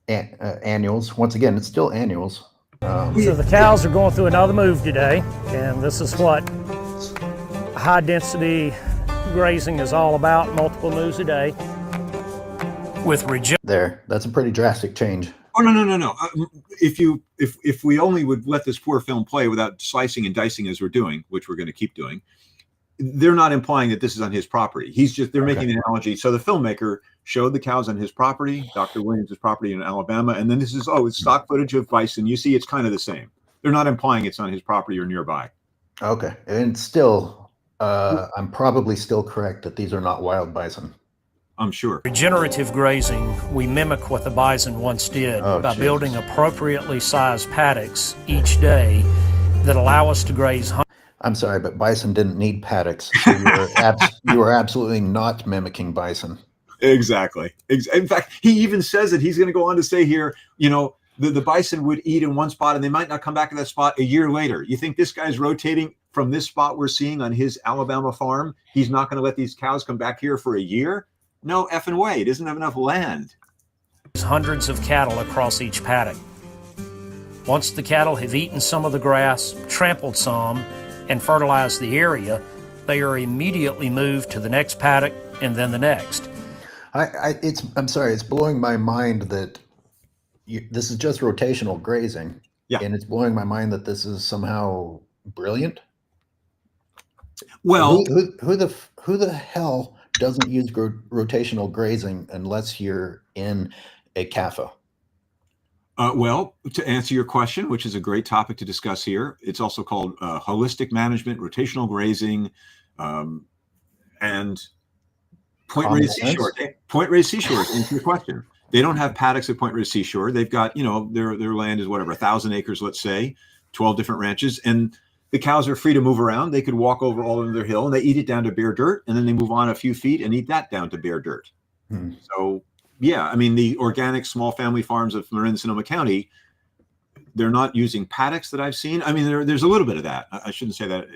annuals. Once again, it's still annuals. So the cows are going through another move today, and this is what high density grazing is all about, multiple moves a day. That's a pretty drastic change. Oh, no. If we only would let this poor film play without slicing and dicing as we're doing, which we're going to keep doing, they're not implying that this is on his property. They're making an analogy. So the filmmaker showed the cows on his property, Dr. Williams' property in Alabama, and then this is, it's stock footage of bison. You see, it's kind of the same. They're not implying it's on his property or nearby. Okay. And still, I'm probably still correct that these are not wild bison. I'm sure. Regenerative grazing, we mimic what the bison once did by building appropriately sized paddocks each day that allow us to graze. I'm sorry, but bison didn't need paddocks. So you were absolutely not mimicking bison. Exactly. In fact, he even says that he's going to go on to say here, the bison would eat in one spot and they might not come back to that spot a year later. You think this guy's rotating from this spot we're seeing on his Alabama farm? He's not going to let these cows come back here for a year? No effing way. It doesn't have enough land. There's hundreds of cattle across each paddock. Once the cattle have eaten some of the grass, trampled some, and fertilized the area, they are immediately moved to the next paddock and then the next. I'm sorry, it's blowing my mind that this is just rotational grazing. Yeah. And it's blowing my mind that this is somehow brilliant. Well, who the hell doesn't use rotational grazing unless you're in a CAFA? Well, to answer your question, which is a great topic to discuss here, it's also called holistic management, rotational grazing, and Point Reyes Seashore. Point Reyes Seashore, to answer your question. They don't have paddocks at Point Reyes Seashore. They've got, their land is whatever, 1,000 acres, let's say, 12 different ranches. And the cows are free to move around. They could walk over all over their hill and they eat it down to bare dirt. And then they move on a few feet and eat that down to bare dirt. So, yeah, I mean, the organic small family farms of Marin, Sonoma County, they're not using paddocks that I've seen. I mean, there's a little bit of that. I shouldn't say that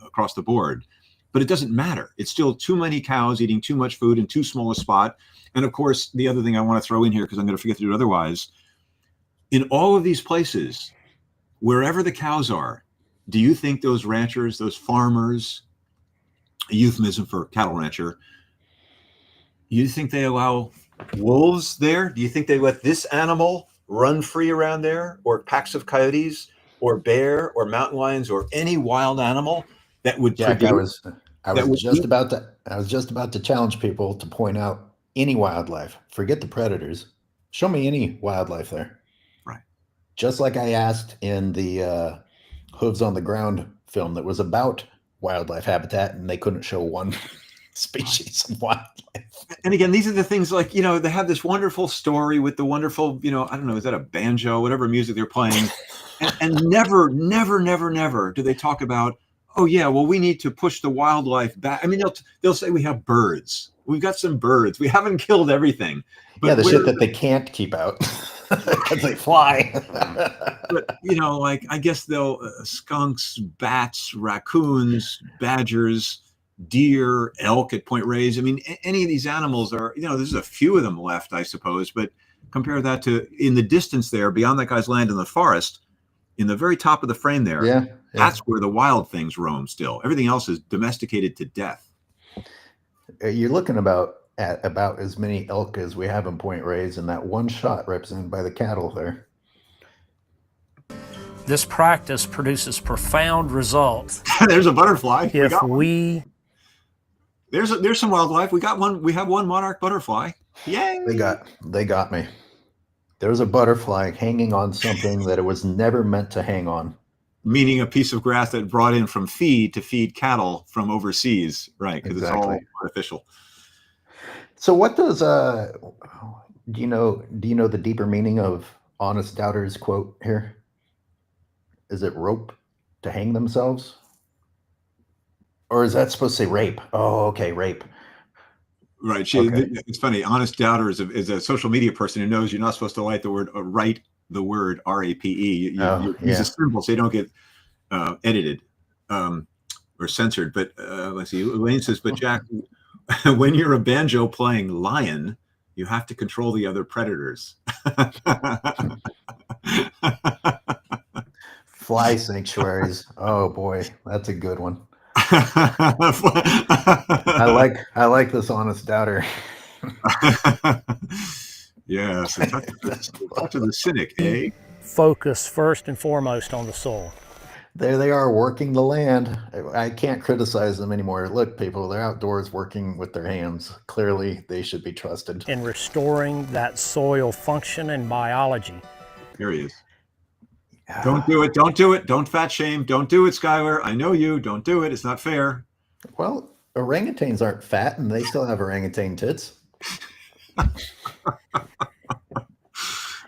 across the board, but it doesn't matter. It's still too many cows eating too much food in too small a spot. And of course, the other thing I want to throw in here, because I'm going to forget to do it otherwise, in all of these places, wherever the cows are, do you think those ranchers, those farmers, a euphemism for cattle rancher, You think they allow wolves there? Do you think they let this animal run free around there, or packs of coyotes, or bear, or mountain lions, or any wild animal that would Jack, I was just eat? about to challenge people to point out any wildlife. Forget the predators. Show me any wildlife there. Right. Just like I asked in the Hooves on the Ground film that was about wildlife habitat, and they couldn't show one species of wildlife. And again, these are the things like, they have this wonderful story with the wonderful, I don't know, is that a banjo, whatever music they're playing. and never do they talk about, oh yeah, well, we need to push the wildlife back. I mean, they'll say we have birds. We've got some birds. We haven't killed everything. But yeah, the shit that they can't keep out because they fly. But, like, I guess they'll skunks, bats, raccoons, badgers, deer, elk at Point Reyes. I mean, any of these animals are, there's a few of them left, I suppose, but compare that to in the distance there, beyond that guy's land in the forest, in the very top of the frame there, yeah. That's where the wild things roam still. Everything else is domesticated to death. You're looking about as many elk as we have in Point Reyes, and that one shot represented by the cattle there. This practice produces profound results. There's a butterfly. There's some wildlife. We got one. We have one monarch butterfly. Yay! They got me. There's a butterfly hanging on something that it was never meant to hang on. Meaning a piece of grass that brought in from feed to feed cattle from overseas, right? Because Exactly. It's all artificial. So what does do you know the deeper meaning of Honest Doubter's quote here? Is it rope to hang themselves? Or is that supposed to say rape? Oh, okay, rape. Right. Okay. It's funny. Honest Doubter is a social media person who knows you're not supposed to write the word RAPE. You use a symbol so you don't get edited or censored. But let's see. Elaine says, but Jack, when you're a banjo playing lion, you have to control the other predators. Fly sanctuaries. Oh boy, that's a good one. I like this Honest Doubter. Yes, a touch of the cynic, eh? Focus first and foremost on the soil. There they are working the land. I can't criticize them anymore. Look, people, they're outdoors working with their hands. Clearly, they should be trusted. In restoring that soil function and biology. Here he is. Don't do it. Don't do it. Don't fat shame. Don't do it, Skyler. I know you. Don't do it. It's not fair. Well, orangutans aren't fat, and they still have orangutan tits.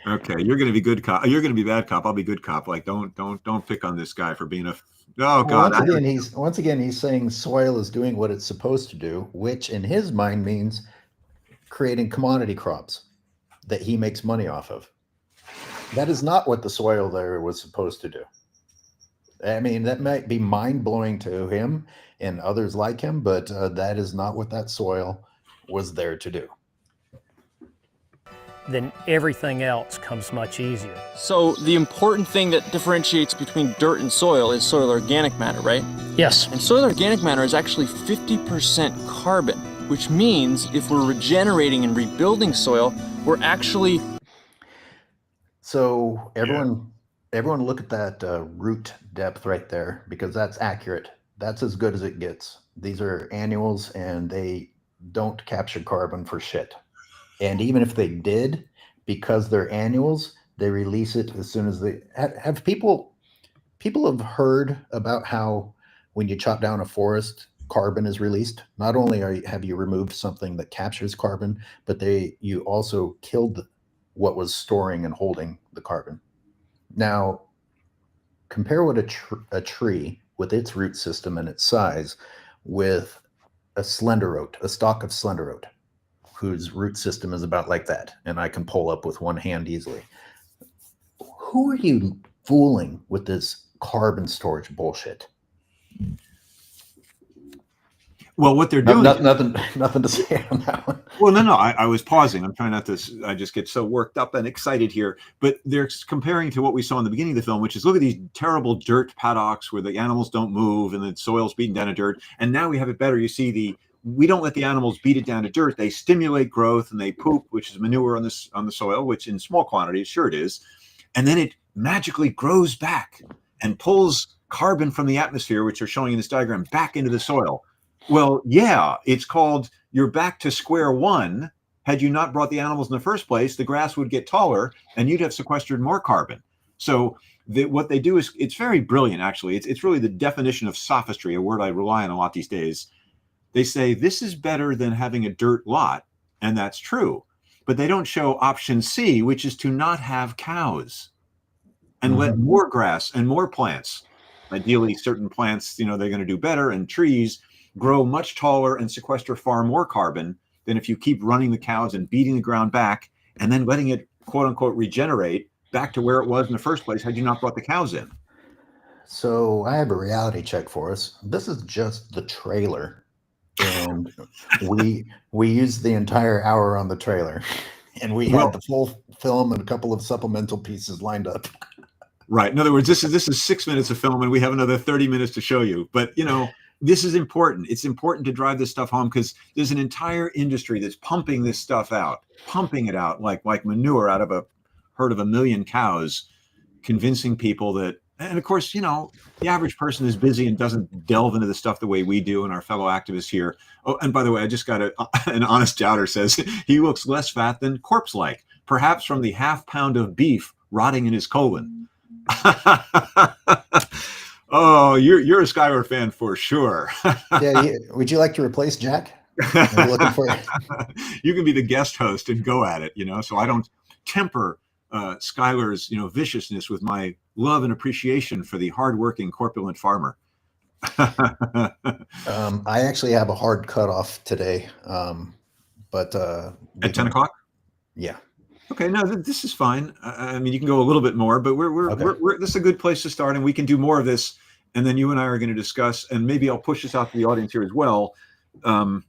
Okay, you're going to be good cop. You're going to be bad cop. I'll be good cop. Like, don't pick on this guy for being a. Oh God! Once again, he's saying soil is doing what it's supposed to do, which in his mind means creating commodity crops that he makes money off of. That is not what the soil there was supposed to do. I mean, that might be mind-blowing to him and others like him, but that is not what that soil was there to do. Then everything else comes much easier. So the important thing that differentiates between dirt and soil is soil organic matter, right? Yes. And soil organic matter is actually 50% carbon, which means if we're regenerating and rebuilding soil, we're actually... So everyone look at that root depth right there, because that's accurate. That's as good as it gets. These are annuals, and they don't capture carbon for shit. And even if they did, because they're annuals, they release it as soon as they have people have heard about how when you chop down a forest, carbon is released. Not only have you removed something that captures carbon, but you also killed what was storing and holding the carbon. Now, compare what a tree with its root system and its size with a slender oat, a stalk of slender oat, whose root system is about like that, and I can pull up with one hand easily. Who are you fooling with this carbon storage bullshit? Well, what they're doing... Nothing to say on that one. Well, no. I was pausing. I'm trying not to... I just get so worked up and excited here. But they're comparing to what we saw in the beginning of the film, which is look at these terrible dirt paddocks where the animals don't move and the soil's beaten down to dirt. And now we have it better. You see the we don't let the animals beat it down to dirt. They stimulate growth and they poop, which is manure on the soil, which in small quantities, sure it is. And then it magically grows back and pulls carbon from the atmosphere, which are showing in this diagram, back into the soil. Well, yeah, it's called you're back to square one. Had you not brought the animals in the first place, the grass would get taller and you'd have sequestered more carbon. So what they do is, it's very brilliant, actually. It's really the definition of sophistry, a word I rely on a lot these days. They say this is better than having a dirt lot, and that's true. But they don't show option C, which is to not have cows and let more grass and more plants. Ideally, certain plants, they're going to do better, and trees grow much taller and sequester far more carbon than if you keep running the cows and beating the ground back and then letting it, quote unquote, regenerate back to where it was in the first place had you not brought the cows in. So I have a reality check for us. This is just the trailer, and we used the entire hour on the trailer, and we had the full film and a couple of supplemental pieces lined up. Right. In other words, this is 6 minutes of film, and we have another 30 minutes to show you. But this is important. It's important to drive this stuff home because there's an entire industry that's pumping this stuff out, pumping it out like manure out of a herd of 1 million cows, convincing people that, and of course, the average person is busy and doesn't delve into the stuff the way we do and our fellow activists here. Oh, and by the way, I just got an honest doubter says he looks less fat than corpse-like, perhaps from the half pound of beef rotting in his colon. Oh, you're a Skyler fan for sure. Yeah, would you like to replace Jack? I'm looking for you can be the guest host and go at it, so I don't temper Skyler's viciousness with my love and appreciation for the hardworking corpulent farmer. I actually have a hard cutoff today, but at 10 o'clock. Yeah. Okay, no, this is fine. I mean, you can go a little bit more, but we're this is a good place to start, and we can do more of this. And then you and I are going to discuss, and maybe I'll push this out to the audience here as well. There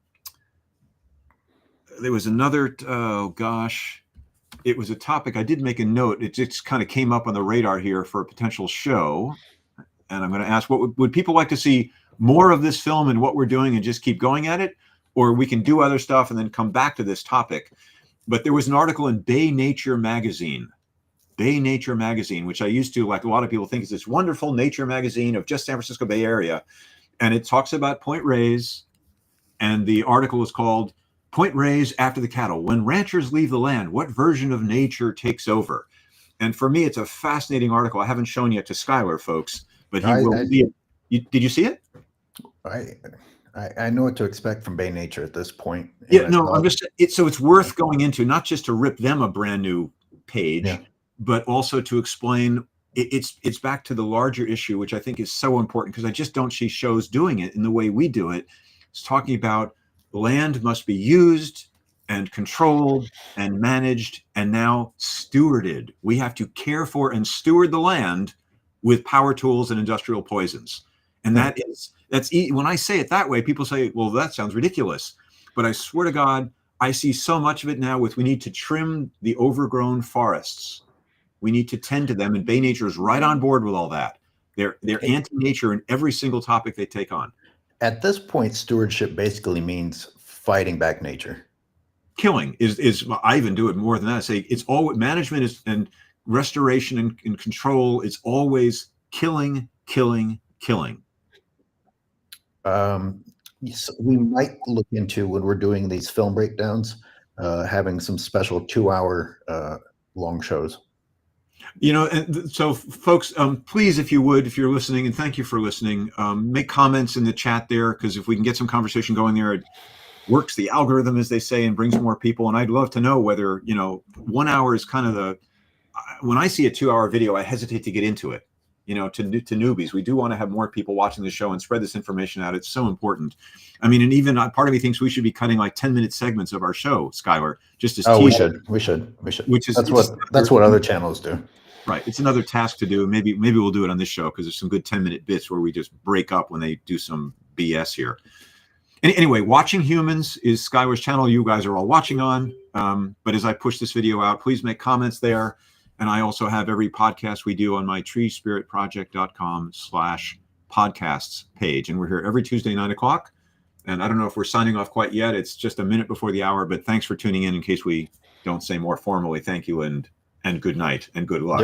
was another, oh gosh, it was a topic. I did make a note. It just kind of came up on the radar here for a potential show. And I'm going to ask, what would people like to see more of this film and what we're doing and just keep going at it? Or we can do other stuff and then come back to this topic. But there was an article in Bay Nature magazine, which I used to, like a lot of people think, is this wonderful nature magazine of just San Francisco Bay Area. And it talks about Point Reyes. And the article is called Point Reyes After the Cattle. When ranchers leave the land, what version of nature takes over? And for me, it's a fascinating article. I haven't shown yet to Skyler, folks, but he will be. Did you see it? I know what to expect from Bay Nature at this point. Yeah, no, I'm just, so it's worth going into, not just to rip them a brand new page, but also to explain it's back to the larger issue, which I think is so important because I just don't see shows doing it in the way we do it. It's talking about land must be used and controlled and managed and now stewarded. We have to care for and steward the land with power tools and industrial poisons. And that's when I say it that way, people say, well, that sounds ridiculous. But I swear to God, I see so much of it now we need to trim the overgrown forests. We need to tend to them. And Bay Nature is right on board with all that. They're anti-nature in every single topic they take on. At this point, stewardship basically means fighting back nature. Killing is I even do it more than that. I say it's all management and restoration and control. It's always killing. So we might look into, when we're doing these film breakdowns, having some special 2-hour long shows. And so folks, please, if you would, if you're listening, and thank you for listening, make comments in the chat there, because if we can get some conversation going there, it works the algorithm, as they say, and brings more people. And I'd love to know whether, 1 hour is kind of when I see a 2-hour video, I hesitate to get into it. To newbies, we do want to have more people watching the show and spread this information out. It's so important. I mean, and even part of me thinks we should be cutting like 10-minute segments of our show, Skyler, just as we should. Which is that's what other channels do. Right. It's another task to do. Maybe we'll do it on this show because there's some good 10-minute bits where we just break up when they do some BS here. Anyway, Watching Humans is Skyler's channel. You guys are all watching on. But as I push this video out, please make comments there. And I also have every podcast we do on my treespiritproject.com/podcasts page. And we're here every Tuesday, 9 o'clock. And I don't know if we're signing off quite yet. It's just a minute before the hour, but thanks for tuning in case we don't say more formally thank you and good night and good luck.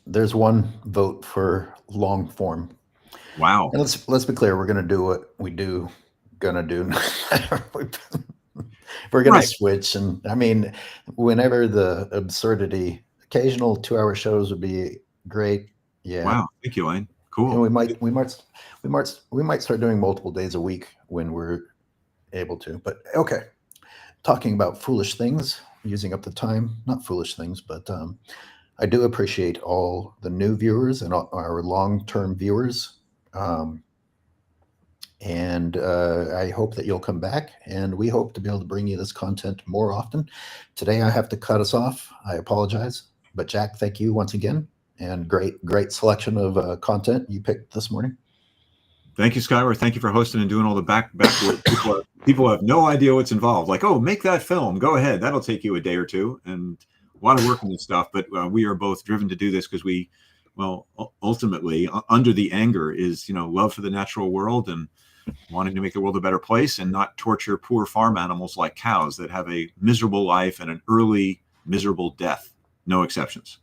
There's one vote for long form. Wow. And let's be clear, we're going to do what we do. We're going to switch. And I mean, whenever the absurdity, occasional 2-hour shows would be great. Yeah. Wow. Thank you, Lane. Cool. And we might start doing multiple days a week when we're able to. But okay, talking about foolish things, using up the time, not foolish things, but I do appreciate all the new viewers and our long-term viewers. And I hope that you'll come back, and we hope to be able to bring you this content more often. Today I have to cut us off. I apologize, but Jack, thank you once again, and great selection of content you picked this morning. Thank you, Skyler. Thank you for hosting and doing all the back work. People have no idea what's involved. Like, oh, make that film. Go ahead. That'll take you a day or two, and a lot of work on this stuff. But we are both driven to do this because ultimately, under the anger is, love for the natural world and wanting to make the world a better place and not torture poor farm animals like cows that have a miserable life and an early miserable death. No exceptions.